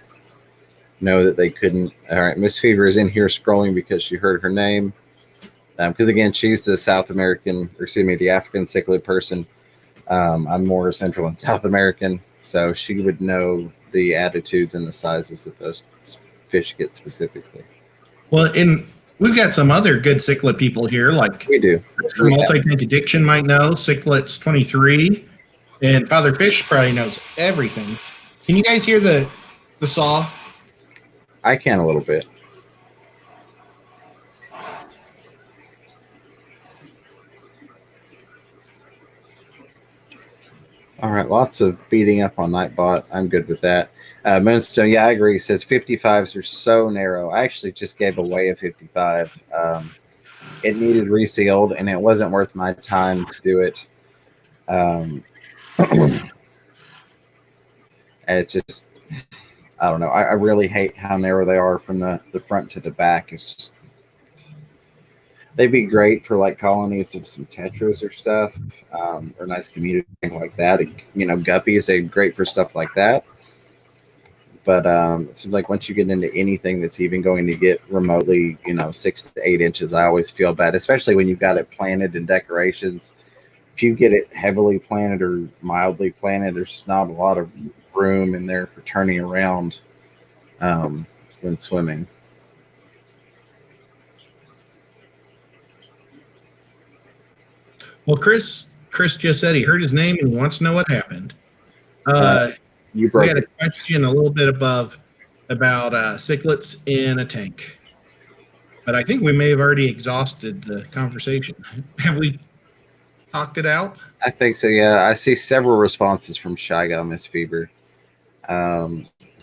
no that they couldn't. All right, Miss Fever is in here scrolling because she heard her name. Because again, she's the South American, or excuse me, the African cichlid person. I'm more Central and South American, so she would know the attitudes and the sizes that those fish get specifically. Well, and we've got some other good cichlid people here, like We do. Mr. Multi-Tank Addiction might know, Cichlids 23, and Father Fish probably knows everything. Can you guys hear the saw? I can a little bit. All right, lots of beating up on Nightbot. I'm good with that. Moonstone, yeah, I agree. He says 55s are so narrow. I actually just gave away a 55. It needed resealed, and it wasn't worth my time to do it. It just, I don't know. I really hate how narrow they are from the front to the back. It's just, they'd be great for like colonies of some tetras or stuff, or nice community like that. You know, guppies are great for stuff like that. But it seems like once you get into anything that's even going to get remotely, 6 to 8 inches, I always feel bad, especially when you've got it planted in decorations. If you get it heavily planted or mildly planted, there's just not a lot of room in there for turning around when swimming. Well, Chris just said he heard his name and he wants to know what happened. You broke we had it. a question a little bit above about cichlids in a tank, but I think we may have already exhausted the conversation. Have we talked it out? I think so, yeah. I see several responses from Shy Guy, Miss Fever.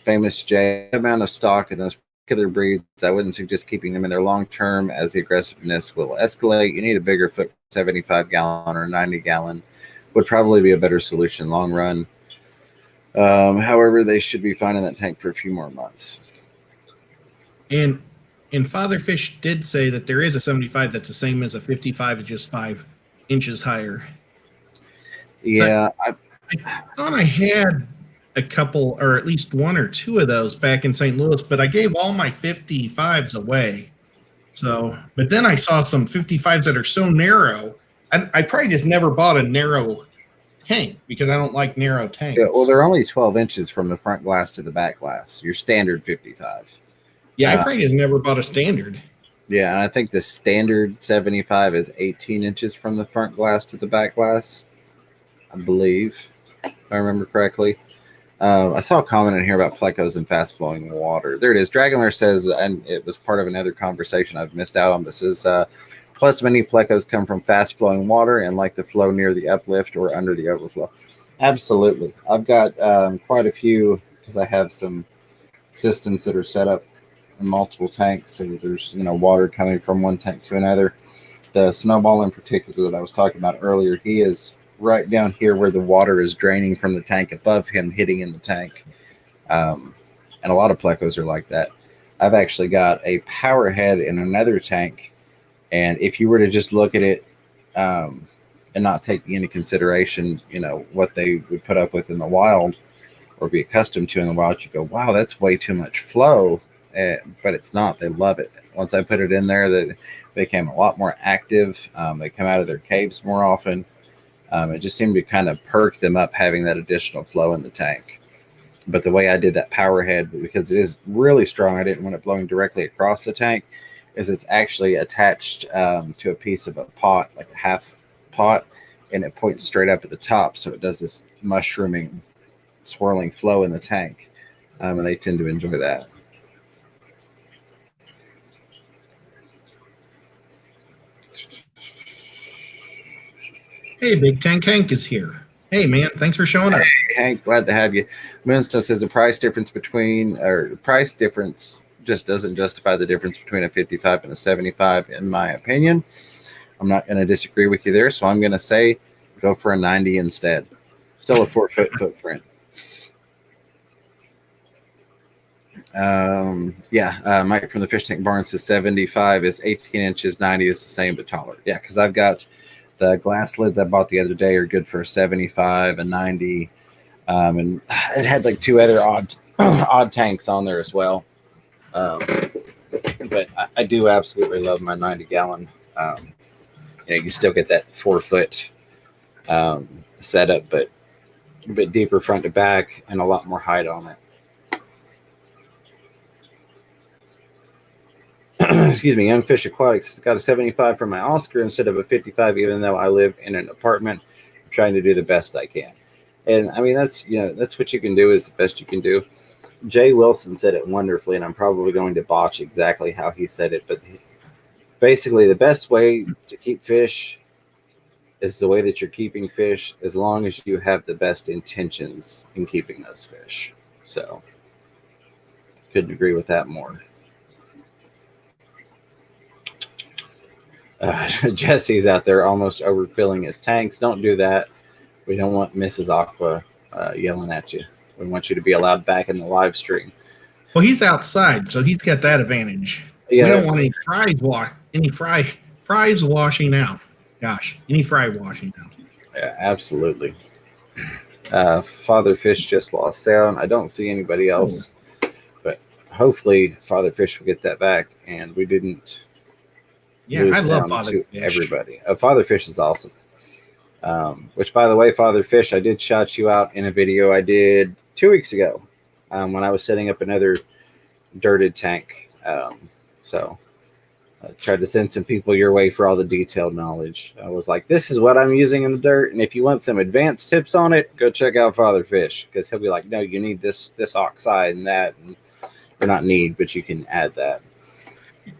Famous J, amount of stock in those particular breeds, I wouldn't suggest keeping them in there long term as the aggressiveness will escalate. You need a bigger foot, 75 gallon or 90 gallon would probably be a better solution long run. However, they should be fine in that tank for a few more months. And Father Fish did say that there is a 75 that's the same as a 55, just 5 inches higher. Yeah, I thought I had a couple, or at least 1 or 2 of those back in St. Louis, but I gave all my 55s away. So, but then I saw some 55s that are so narrow. I probably just never bought a narrow tank because I don't like narrow tanks. Yeah, well, they're only 12 inches from the front glass to the back glass. Your standard 55. Yeah, I probably just never bought a standard. Yeah, and I think the standard 75 is 18 inches from the front glass to the back glass, I believe, if I remember correctly. I saw a comment in here about plecos and fast flowing water. There it is. Dragonler says, and it was part of another conversation I've missed out on, but says, plus many plecos come from fast flowing water and like to flow near the uplift or under the overflow. Absolutely. I've got quite a few because I have some systems that are set up in multiple tanks. So there's, water coming from one tank to another. The snowball in particular that I was talking about earlier, he is right down here where the water is draining from the tank above him, hitting in the tank. And a lot of plecos are like that. I've actually got a power head in another tank. And if you were to just look at it and not take into consideration, what they would put up with in the wild or be accustomed to in the wild, you go, wow, that's way too much flow. But it's not. They love it. Once I put it in there, they became a lot more active. They come out of their caves more often. It just seemed to kind of perk them up having that additional flow in the tank. But the way I did that power head, because it is really strong, I didn't want it blowing directly across the tank, is it's actually attached to a piece of a pot, like a half pot, and it points straight up at the top. So it does this mushrooming, swirling flow in the tank. And they tend to enjoy that. Hey, Big Tank Hank is here. Hey, man, thanks for showing up. Hey, Hank, glad to have you. Moonstone says the price difference just doesn't justify the difference between a 55 and a 75, in my opinion. I'm not going to disagree with you there, so I'm going to say go for a 90 instead. Still a 4-foot footprint. Mike from the Fish Tank Barn says 75 is 18 inches, 90 is the same but taller. Yeah, because I've got the glass lids I bought the other day are good for a 75, a 90, and it had like two other odd tanks on there as well. But I do absolutely love my 90-gallon. You still get that 4-foot setup, but a bit deeper front to back and a lot more height on it. Excuse me, Young Fish Aquatics has got a 75 for my Oscar instead of a 55, even though I live in an apartment. I'm trying to do the best I can. And I mean, that's what you can do is the best you can do. Jay Wilson said it wonderfully, and I'm probably going to botch exactly how he said it, but basically the best way to keep fish is the way that you're keeping fish, as long as you have the best intentions in keeping those fish. So couldn't agree with that more. Jesse's out there almost overfilling his tanks. Don't do that. We don't want Mrs. Aqua yelling at you. We want you to be allowed back in the live stream. Well, he's outside, so he's got that advantage. Yeah, we don't want any fries washing out. Gosh, any fry washing out. Yeah, absolutely. Father Fish just lost sound. I don't see anybody else, but hopefully Father Fish will get that back, and we didn't. Yeah, I love Father Fish. Everybody. Father Fish is awesome. Which, by the way, Father Fish, I did shout you out in a video I did 2 weeks ago when I was setting up another dirted tank. So I tried to send some people your way for all the detailed knowledge. I was like, this is what I'm using in the dirt, and if you want some advanced tips on it, go check out Father Fish, because he'll be like, no, you need this oxide and that, or not need, but you can add that.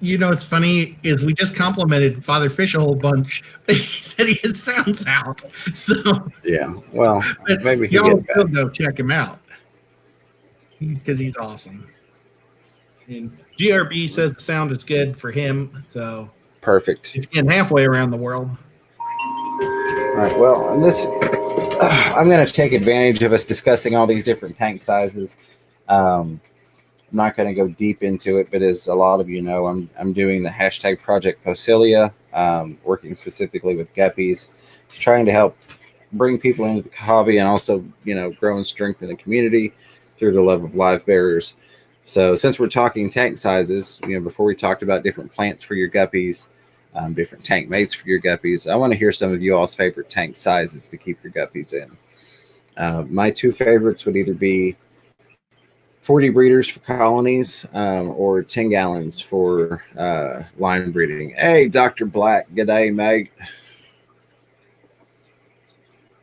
You know, what's funny is we just complimented Father Fish a whole bunch. He said his sound's out. So yeah, well, maybe y'all still go check him out because he's awesome. And GRB says the sound is good for him, so perfect. He's getting halfway around the world. All right. Well, and this, I'm going to take advantage of us discussing all these different tank sizes. I'm not going to go deep into it, but as a lot of you know, I'm doing the hashtag Project Posilia, working specifically with guppies, trying to help bring people into the hobby and also, grow and strengthen the community through the love of live bearers. So since we're talking tank sizes, before we talked about different plants for your guppies, different tank mates for your guppies, I want to hear some of you all's favorite tank sizes to keep your guppies in. My two favorites would either be 40 breeders for colonies, or 10 gallons for line breeding. Hey, Dr. Black. G'day, mate.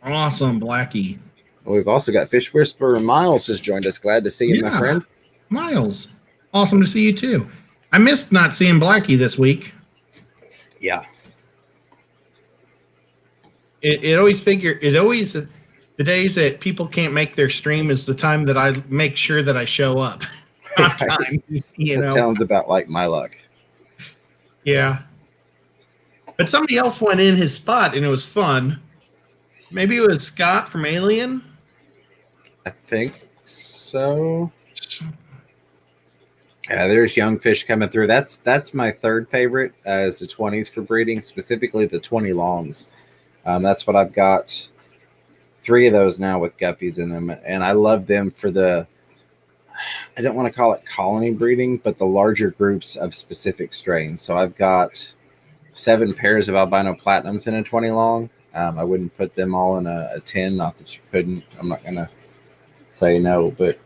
Awesome, Blackie. We've also got Fish Whisperer Miles has joined us. Glad to see you, my friend. Miles, awesome to see you too. I missed not seeing Blackie this week. Yeah. It always the days that people can't make their stream is the time that I make sure that I show up on time. That sounds about like my luck. Yeah. But somebody else went in his spot and it was fun. Maybe it was Scott from Alien. I think so. Yeah, there's young fish coming through. That's my third favorite is the 20s for breeding, specifically the 20 longs. That's what I've got. 3 of those now with guppies in them, and I love them for I don't want to call it colony breeding, but the larger groups of specific strains. So I've got 7 pairs of albino platinums in a 20 long. I wouldn't put them all in a 10, not that you couldn't. I'm not going to say no, but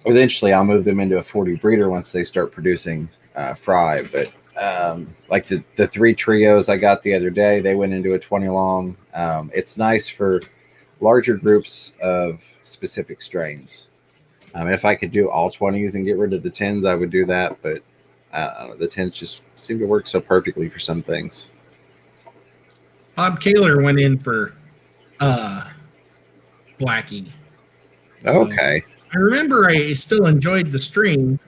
eventually I'll move them into a 40 breeder once they start producing fry. But like the 3 trios I got the other day, they went into a 20 long. It's nice for larger groups of specific strains. If I could do all 20s and get rid of the 10s, I would do that. But the 10s just seem to work so perfectly for some things. Bob Kaler went in for Blackie. Okay. So, I remember I still enjoyed the stream.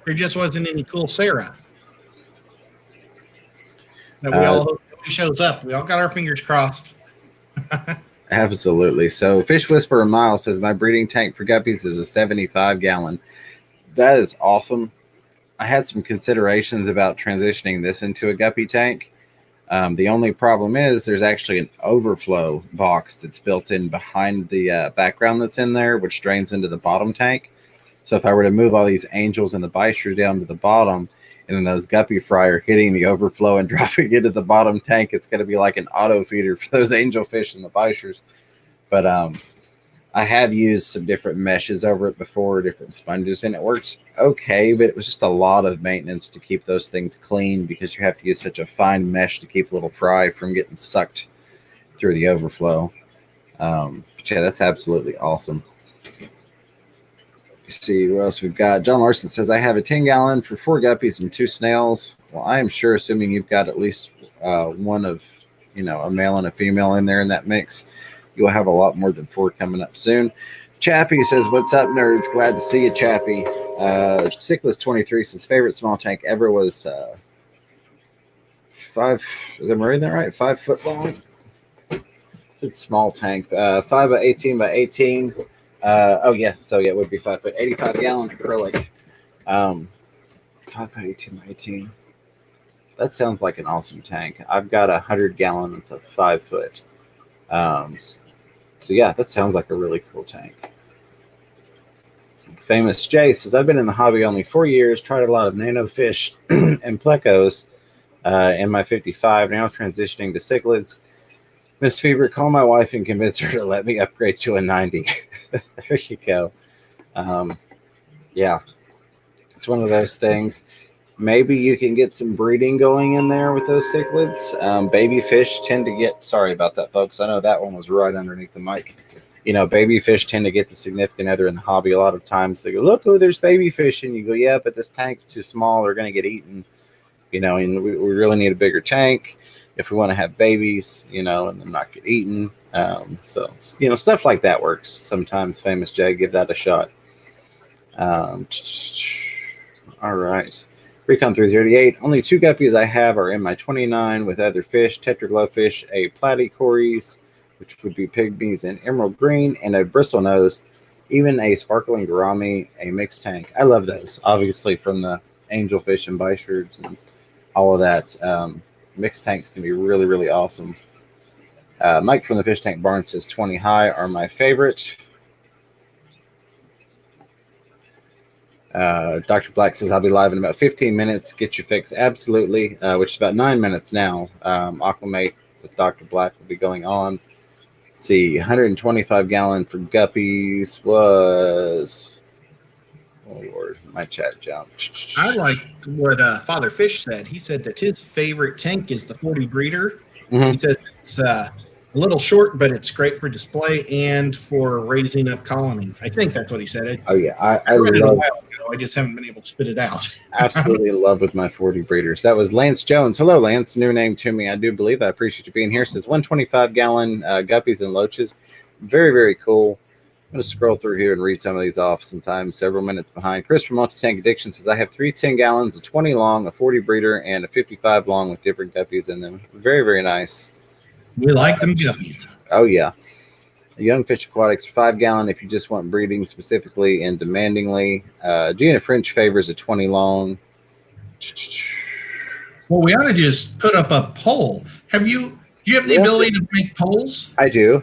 There just wasn't any cool Sarah. That we all hope nobody shows up. We all got our fingers crossed. Absolutely. So Fish Whisperer Miles says my breeding tank for guppies is a 75 gallon. That is awesome. I had some considerations about transitioning this into a guppy tank. The only problem is there's actually an overflow box that's built in behind the background that's in there, which drains into the bottom tank. So if I were to move all these angels and the bysters down to the bottom, and then those guppy fry are hitting the overflow and dropping into the bottom tank, it's going to be like an auto feeder for those angel fish and the bysters. But I have used some different meshes over it before, different sponges, and it works okay, but it was just a lot of maintenance to keep those things clean because you have to use such a fine mesh to keep little fry from getting sucked through the overflow. But yeah, that's absolutely awesome. Let's see what else we've got. John Larson says, I have a 10 gallon for 4 guppies and 2 snails. Well, I am sure, assuming you've got at least one of, a male and a female in there in that mix, you'll have a lot more than 4 coming up soon. Chappie says, what's up, nerds? Glad to see you, Chappie. Sickless23 says, favorite small tank ever was 5, am I reading that right? 5 foot long? It's small tank. 5 by 18 by 18. It would be 5 foot, 85 gallon acrylic. 5 by 18 by 18. That sounds like an awesome tank. I've got 100 gallon. It's a 5 foot. So yeah, that sounds like a really cool tank. Famous Jay says, I've been in the hobby only 4 years, tried a lot of nano fish and plecos in my 55, now transitioning to cichlids. Miss Fever, call my wife and convince her to let me upgrade to a 90. There you go. Yeah, it's one of those things. Maybe you can get some breeding going in there with those cichlids. Baby fish tend to get, sorry about that, folks. I know that one was right underneath the mic. Baby fish tend to get the significant other in the hobby. A lot of times they go, look, there's baby fish. And you go, yeah, but this tank's too small. They're going to get eaten, and we really need a bigger tank if we want to have babies, and them not get eaten. So stuff like that works sometimes. Famous Jay, give that a shot. All right. Recon 338. Only 2 guppies I have are in my 29 with other fish, tetraglowfish, a platycories, which would be pygmies and emerald green, and a bristlenose, even a sparkling gourami, a mixed tank. I love those, obviously, from the angelfish and bysters and all of that. Mixed tanks can be really, really awesome. Mike from the Fish Tank Barn says 20 high are my favorite. Dr. Black says, I'll be live in about 15 minutes. Get your fix. Absolutely. Which is about 9 minutes now. Aquamate with Dr. Black will be going on. Let's see, 125 gallon for guppies was, oh Lord, my chat jumped. I like what Father Fish said. He said that his favorite tank is the 40 breeder. Mm-hmm. He says it's a little short, but it's great for display and for raising up colonies. I think that's what he said. Oh yeah, I read it a love. while ago. I just haven't been able to spit it out. Absolutely in love with my 40 breeders. That was Lance Jones. Hello, Lance. New name to me, I do believe. I appreciate you being here. Says 125 gallon guppies and loaches. Very, very cool. I'm going to scroll through here and read some of these off since I'm several minutes behind. Chris from Multi-Tank Addiction says, I have 3 10 gallons, a 20 long, a 40 breeder, and a 55 long with different guppies in them. Very, very nice. We like them guppies. Oh, yeah. Young Fish Aquatics, 5 gallon if you just want breeding specifically and demandingly. Gina French favors a 20 long. What we ought to do is put up a poll. Do you have the ability to make polls? I do.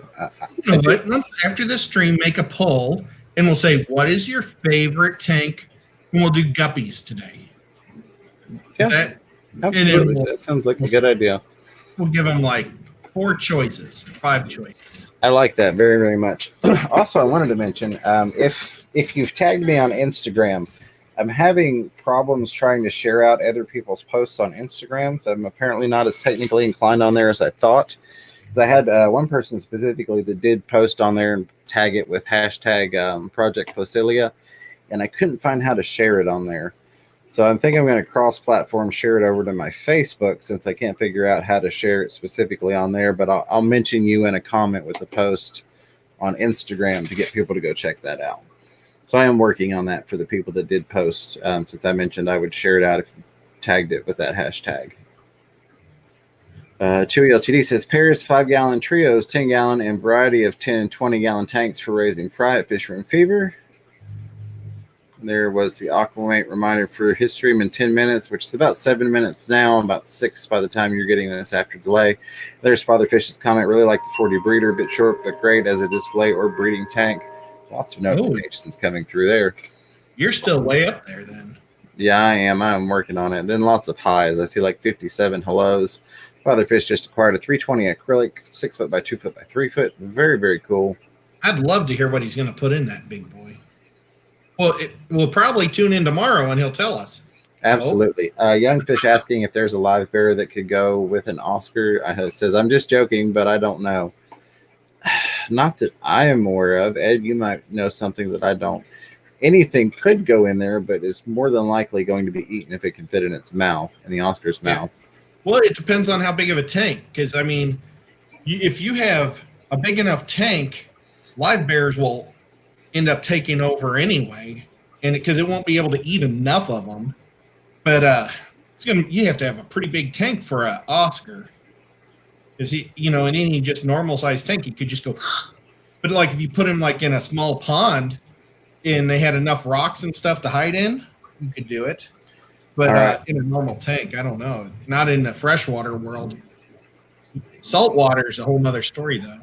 But after this stream, make a poll, and we'll say, what is your favorite tank? And we'll do guppies today. Yeah, absolutely. That sounds like a good idea. We'll give them like 4 choices, 5 choices. I like that very, very much. Also, I wanted to mention, if you've tagged me on Instagram, I'm having problems trying to share out other people's posts on Instagram. So I'm apparently not as technically inclined on there as I thought. Because I had one person specifically that did post on there and tag it with hashtag Project Placilia, and I couldn't find how to share it on there. So I'm thinking I'm going to cross-platform share it over to my Facebook since I can't figure out how to share it specifically on there. But I'll mention you in a comment with the post on Instagram to get people to go check that out. So I am working on that for the people that did post. Since I mentioned I would share it out if you tagged it with that hashtag. Chewy LTD says pairs 5-gallon trios, 10-gallon, and variety of 10 and 20-gallon tanks for raising fry at Fisher and Fever. There was the Aquamate reminder for his stream in 10 minutes, which is about 7 minutes now, about 6 by the time you're getting this after delay. There's Father Fish's comment. Really like the 40 breeder, a bit short, but great as a display or breeding tank. Lots of notifications coming through there. You're still way up there then. Yeah, I am. I'm working on it. And then lots of highs. I see like 57 hellos. Father Fish just acquired a 320 acrylic, 6 foot by 2 foot by 3 foot. Very, very cool. I'd love to hear what he's going to put in that big boy. Well, we'll probably tune in tomorrow and he'll tell us. Absolutely. Young Fish asking if there's a live bear that could go with an Oscar. Says, I'm just joking, but I don't know. Not that I am aware of. Ed, you might know something that I don't. Anything could go in there, but is more than likely going to be eaten if it can fit in its mouth, in the Oscar's mouth. Well, it depends on how big of a tank. Because, I mean, if you have a big enough tank, live bears will end up taking over anyway, and because it won't be able to eat enough of them. But you have to have a pretty big tank for an Oscar, because in any just normal sized tank, you could just go. But like if you put him like in a small pond, and they had enough rocks and stuff to hide in, you could do it. But in a normal tank, I don't know. Not in the freshwater world. Saltwater is a whole nother story, though.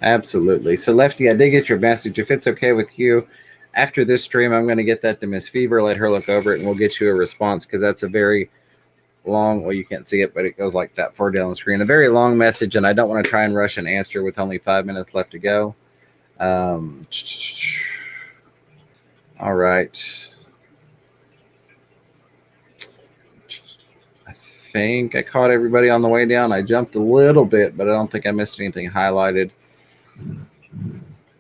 Absolutely. So, Lefty, I did get your message. If it's okay with you, after this stream, I'm going to get that to Miss Fever, let her look over it, and we'll get you a response because that's a very long, well, you can't see it, but it goes like that far down the screen. A very long message, and I don't want to try and rush an answer with only 5 minutes left to go. All right. I think I caught everybody on the way down. I jumped a little bit, but I don't think I missed anything highlighted.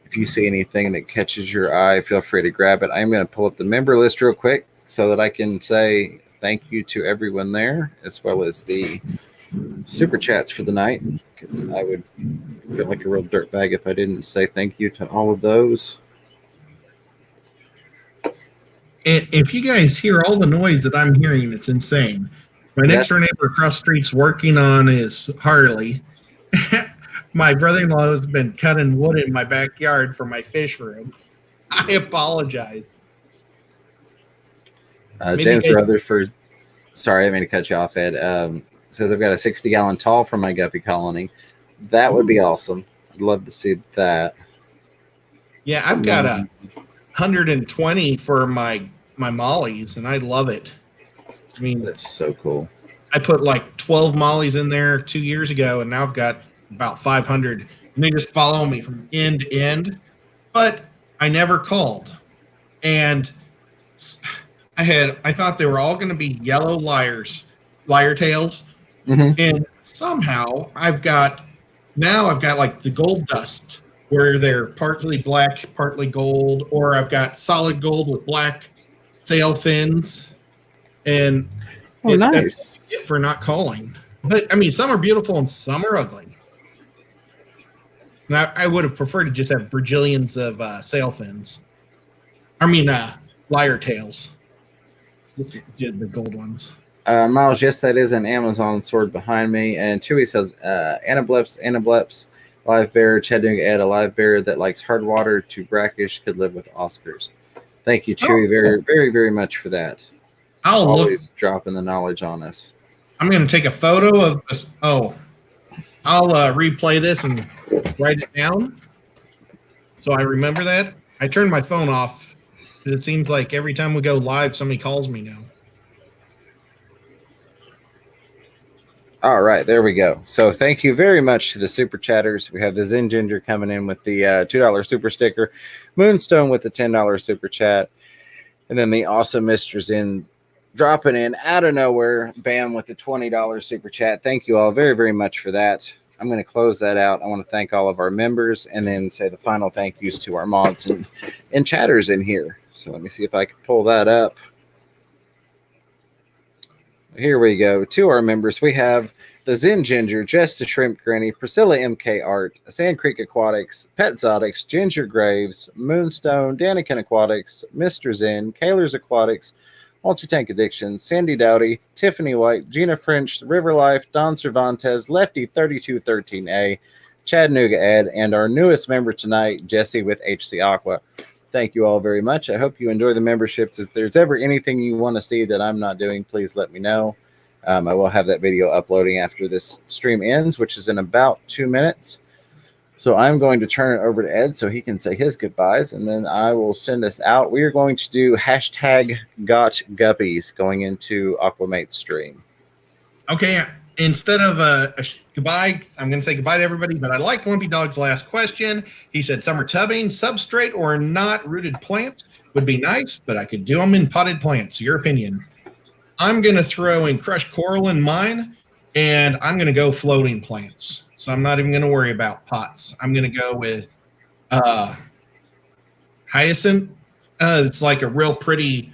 If you see anything that catches your eye, feel free to grab it. I'm going to pull up the member list real quick so that I can say thank you to everyone there, as well as the super chats for the night, because I would feel like a real dirtbag if I didn't say thank you to all of those. And if you guys hear all the noise that I'm hearing, it's insane. My next door neighbor across the street's working on his Harley. My brother-in-law has been cutting wood in my backyard for my fish room. I apologize. James Rutherford, sorry, I mean to cut you off, Ed, says I've got a 60-gallon tall from my guppy colony. That would be awesome. I'd love to see that. Yeah, I've got a 120 for my mollies, and I love it. I mean, that's so cool. I put like 12 mollies in there 2 years ago, and now I've got about 500, and they just follow me from end to end. But I never called, and I thought they were all going to be yellow lyre tails, and somehow I've got like the gold dust where they're partly black, partly gold, or I've got solid gold with black sail fins, and nice. That's it for not calling. But I mean, some are beautiful and some are ugly. And I would have preferred to just have bajillions of sail fins. I mean, lyre tails. The gold ones. Miles, yes, that is an Amazon sword behind me. And Chewy says, Anableps, live bear, Chattanooga Ed, a live bear that likes hard water to brackish, could live with Oscars. Thank you, Chewy, very, very, very much for that. I'll always dropping the knowledge on us. I'm going to take a photo of this. Oh, I'll replay this and write it down so I remember that. I turned my phone off because it seems like every time we go live, somebody calls me now. All right, there we go. So thank you very much to the super chatters. We have the Zen Ginger coming in with the $2 super sticker, Moonstone with the $10 super chat, and then the awesome Mr. Zen dropping in out of nowhere, bam, with the $20 super chat. Thank you all very, very much for that. I'm going to close that out. I want to thank all of our members and then say the final thank yous to our mods and chatters in here. So let me see if I can pull that up. Here we go. To our members, we have the Zen Ginger, Jess the Shrimp Granny, Priscilla MK Art, Sand Creek Aquatics, Pet Zotics, Ginger Graves, Moonstone, Danikin Aquatics, Mr. Zen, Kaler's Aquatics, Multi Tank Addiction, Sandy Dowdy, Tiffany White, Gina French, River Life, Don Cervantes, Lefty 3213A, Chattanooga Ed, and our newest member tonight, Jesse with HC Aqua. Thank you all very much. I hope you enjoy the memberships. If there's ever anything you want to see that I'm not doing, please let me know. I will have that video uploading after this stream ends, which is in about 2 minutes. So I'm going to turn it over to Ed so he can say his goodbyes, and then I will send us out. We are going to do hashtag got guppies going into Aquamate's stream. Okay, instead of a goodbye, I'm going to say goodbye to everybody, but I like Lumpy Dog's last question. He said summer tubbing, substrate, or not rooted plants would be nice, but I could do them in potted plants. Your opinion? I'm going to throw in crushed coral in mine, and I'm going to go floating plants. So I'm not even going to worry about pots. I'm going to go with hyacinth. It's like a real pretty,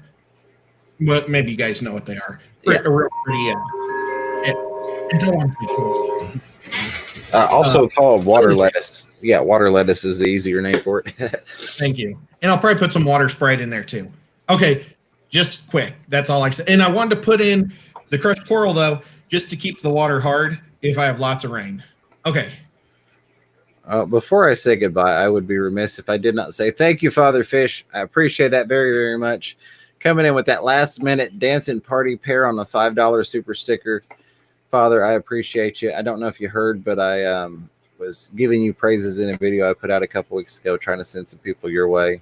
well, maybe you guys know what they are. Yeah. A real pretty also called water lettuce. Yeah, water lettuce is the easier name for it. Thank you. And I'll probably put some water sprite in there too. Okay, just quick. That's all I said. And I wanted to put in the crushed coral though, just to keep the water hard if I have lots of rain. Okay. Before I say goodbye, I would be remiss if I did not say thank you, Father Fish. I appreciate that very, very much. Coming in with that last minute dancing party pair on the $5 super sticker. Father, I appreciate you. I don't know if you heard, but I was giving you praises in a video I put out a couple weeks ago, trying to send some people your way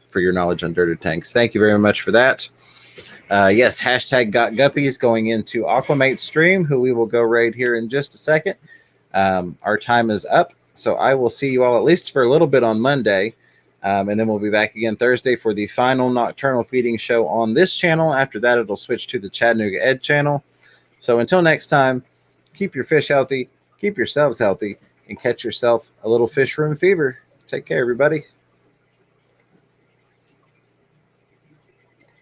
for your knowledge on dirted tanks. Thank you very much for that. Yes, hashtag got guppies going into Aquamate's stream, who we will go raid here in just a second. Our time is up, so I will see you all at least for a little bit on Monday, and then we'll be back again Thursday for the final nocturnal feeding show on this channel. After that, it'll switch to the Chattanooga Ed channel. So until next time, keep your fish healthy, keep yourselves healthy, and catch yourself a little fish room fever. Take care, everybody.